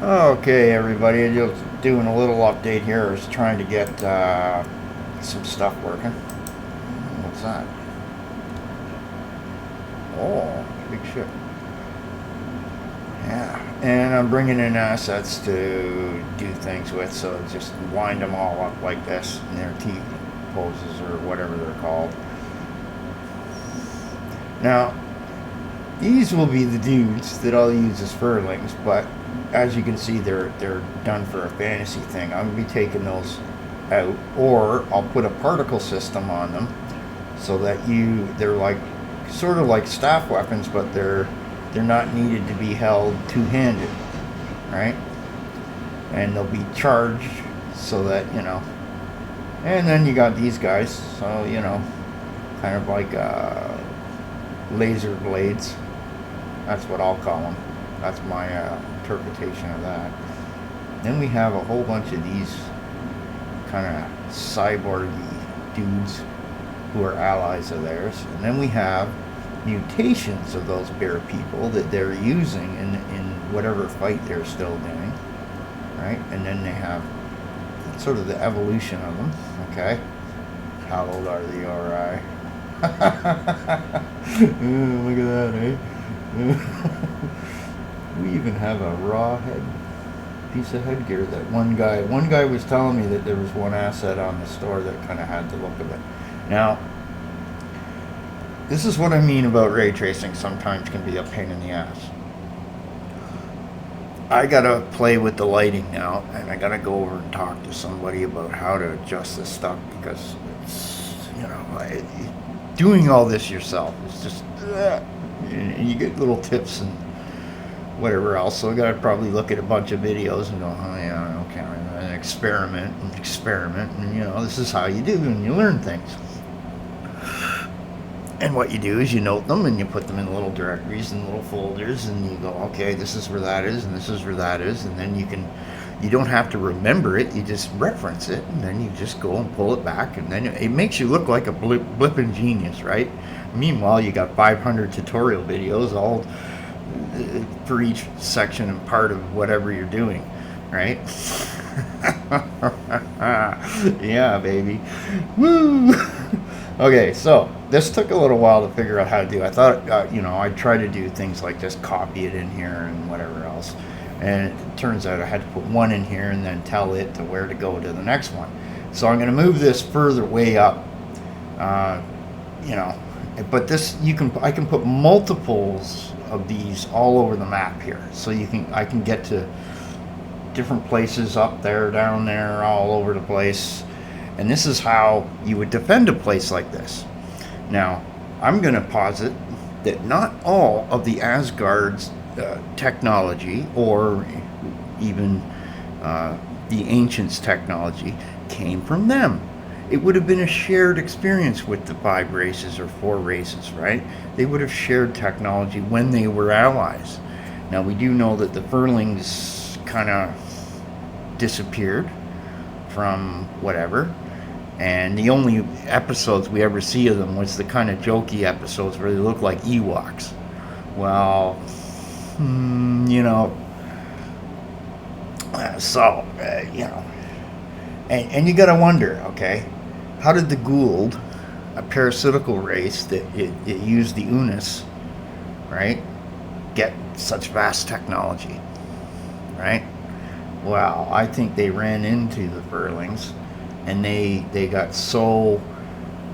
Okay, everybody, just doing a little update here. I was trying to get some stuff working. What's that? Oh, big ship. Yeah, and I'm bringing in assets to do things with, so just wind them all up like this in their T poses or whatever they're called. Now, these will be the dudes that I'll use as furlings, but as you can see, they're done for a fantasy thing. I'm gonna be taking those out, or I'll put a particle system on them so that they're like sort of like staff weapons, but they're not needed to be held two-handed, right? And they'll be charged so that And then you got these guys, so kind of like laser blades. That's what I'll call them. That's my interpretation of that. Then we have a whole bunch of these kind of cyborgy dudes who are allies of theirs. And then we have mutations of those bear people that they're using in whatever fight they're still doing. Right? And then they have sort of the evolution of them. Okay? How old are the Ori? Look at that, eh? We even have a raw head piece of headgear that one guy was telling me that there was one asset on the store that kind of had the look of it. Now, this is what I mean about ray tracing. Sometimes can be a pain in the ass. I gotta play with the lighting now, and I gotta go over and talk to somebody about how to adjust this stuff, because it's doing all this yourself is just and you get little tips and whatever else. So I gotta probably look at a bunch of videos and go, oh yeah, okay, and experiment, and this is how you do, and you learn things. And what you do is you note them and you put them in little directories and little folders, and you go, okay, this is where that is, and this is where that is, and then you don't have to remember it, you just reference it, and then you just go and pull it back, and then it makes you look like a blipping genius, right? Meanwhile, you got 500 tutorial videos all for each section and part of whatever you're doing, right? Yeah, baby. Woo! Okay, so this took a little while to figure out how to do. I thought, I'd try to do things like just copy it in here and whatever else. And it turns out I had to put one in here and then tell it to where to go to the next one. So I'm going to move this further way up, but I can put multiples of these all over the map here. So I can get to different places up there, down there, all over the place. And this is how you would defend a place like this. Now, I'm going to posit that not all of the Asgard's technology, or even the Ancients' technology, came from them. It would have been a shared experience with the 5 races or 4 races, right? They would have shared technology when they were allies. Now, we do know that the furlings kind of disappeared from whatever, and the only episodes we ever see of them was the kind of jokey episodes where they look like Ewoks. Well, and you gotta wonder, okay, how did the Gould, a parasitical race that it used the Unis, right, get such vast technology, right? Well, I think they ran into the furlings, and they got so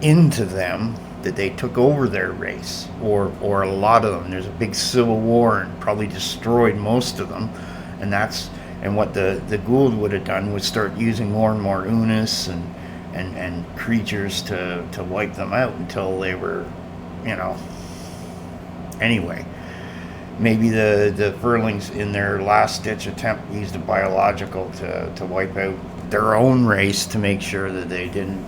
into them that they took over their race, or a lot of them. There's a big civil war and probably destroyed most of them, and what the Gould would have done was start using more and more Unis and creatures to wipe them out until they were, anyway. Maybe the furlings in their last ditch attempt used a biological to wipe out their own race to make sure that they didn't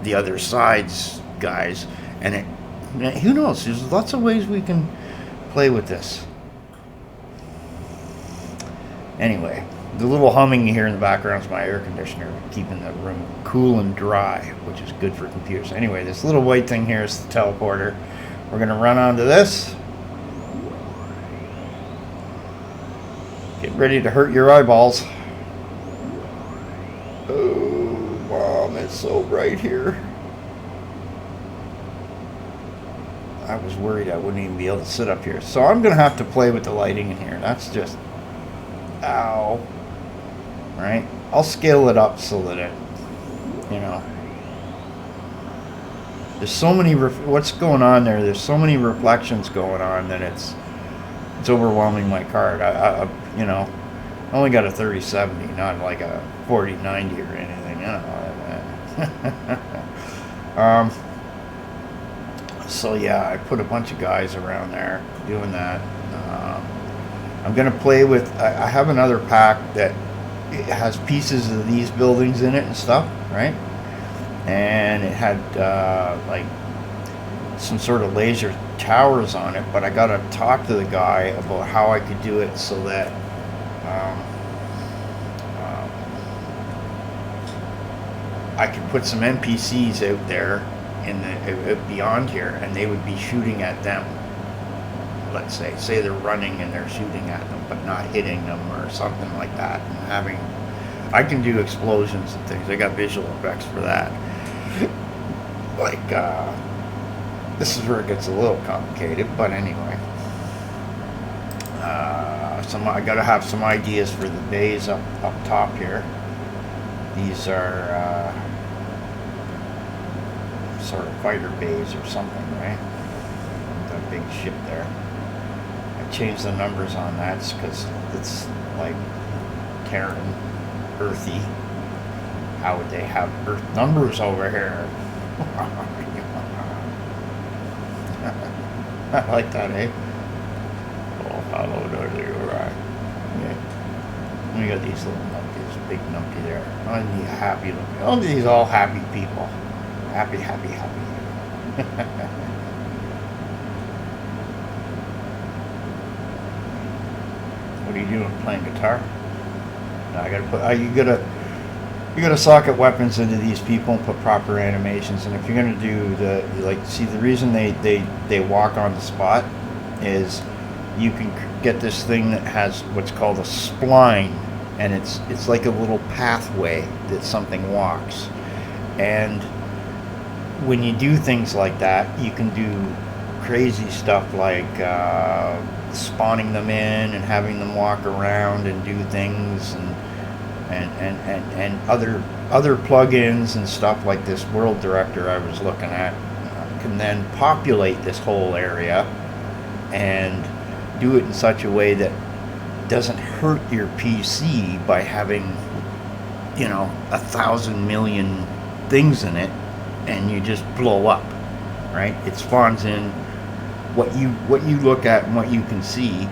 the other side's guys. And who knows, there's lots of ways we can play with this. Anyway, the little humming you hear in the background is my air conditioner keeping the room cool and dry, which is good for computers. Anyway, this little white thing here is the teleporter. We're going to run onto this, get ready to hurt your eyeballs. Oh, Mom, it's so bright here. I was worried I wouldn't even be able to sit up here. So I'm going to have to play with the lighting in here. That's just... Ow. Right? I'll scale it up so that it, you know... There's so many... What's going on there? There's so many reflections going on that it's overwhelming my card. I you know, I only got a 3070, not like a 4090 or anything. You know. So yeah, I put a bunch of guys around there doing that. I'm gonna play with. I have another pack that it has pieces of these buildings in it and stuff, right? And it had like some sort of laser towers on it, but I gotta talk to the guy about how I could do it so that I could put some NPCs out there in the beyond here, and they would be shooting at them. Let's say they're running and they're shooting at them, but not hitting them or something like that. And I can do explosions and things. I got visual effects for that. Like, this is where it gets a little complicated, but anyway. I gotta have some ideas for the bays up top here. These are sort of fighter bays or something, right? That big ship there. I changed the numbers on that because it's like Terran, earthy. How would they have Earth numbers over here? I like that, eh? Oh, hello there, you right. Yeah. We got these little numpties, big numpty there. Aren't you happy looking? Oh, these all happy people. Happy, happy, happy. What are you doing? Playing guitar? No, I gotta put. You gotta socket weapons into these people and put proper animations. And if you're gonna do the the reason they walk on the spot is you can get this thing that has what's called a spline, and it's like a little pathway that something walks. And when you do things like that, you can do crazy stuff like spawning them in and having them walk around and do things, and other plugins and stuff like this world director I was looking at can then populate this whole area and do it in such a way that doesn't hurt your PC by having 1,000 million things in it and you just blow up, right? It spawns in what you look at and what you can see,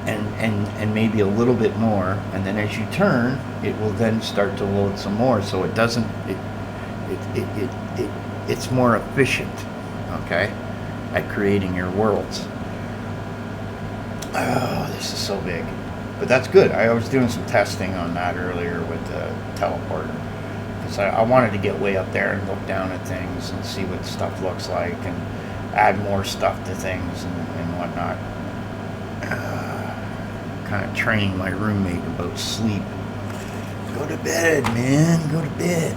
and maybe a little bit more, and then as you turn, it will then start to load some more. So it doesn't. It's more efficient, okay, at creating your worlds. Oh, this is so big, but that's good. I was doing some testing on that earlier with the teleporter. Because I wanted to get way up there and look down at things and see what stuff looks like and add more stuff to things and whatnot. Kind of training my roommate about sleep. Go to bed, man. Go to bed.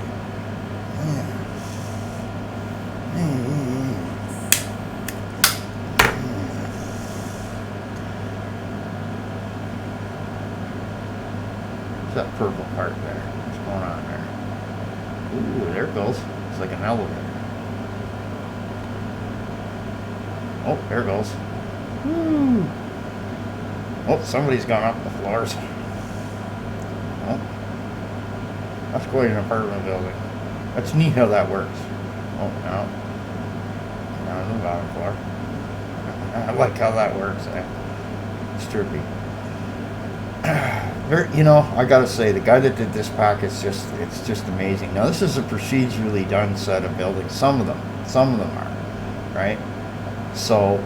What's that purple part there? What's going on there? Ooh, there it goes. It's like an elevator. Oh, there it goes. Woo! Oh, somebody's gone up the floors. Oh, that's quite an apartment building. That's neat how that works. Oh, no. Now on the bottom floor. I like how that works. It's trippy. I gotta say, the guy that did this pack it's just amazing. Now, this is a procedurally done set of buildings. Some of them are, right? So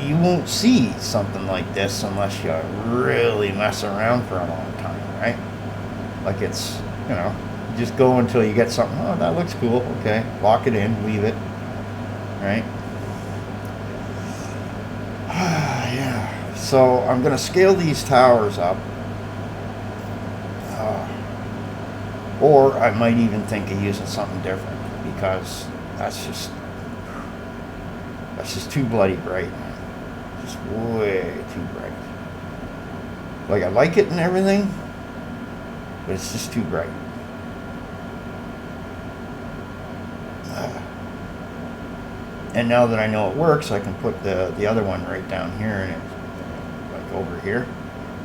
you won't see something like this unless you really mess around for a long time, right? Like it's, you just go until you get something. Oh, that looks cool. Okay, lock it in, leave it, right? Yeah. So I'm going to scale these towers up. Or I might even think of using something different, because that's just too bloody bright, man. Just way too bright. Like, I like it and everything, but it's just too bright. And now that I know it works, I can put the other one right down here, and it's like over here,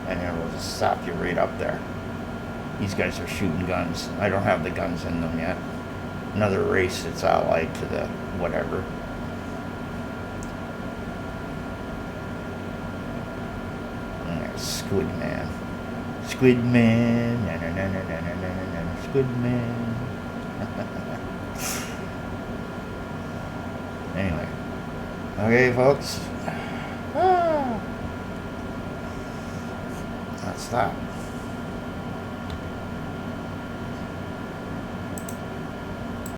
and it'll just zap you right up there. These guys are shooting guns. I don't have the guns in them yet. Another race that's allied to the whatever. Squid Man. Squid Man. Na, na, na, na, na, na, na, na, Squid Man. Anyway. Okay, folks. That's that.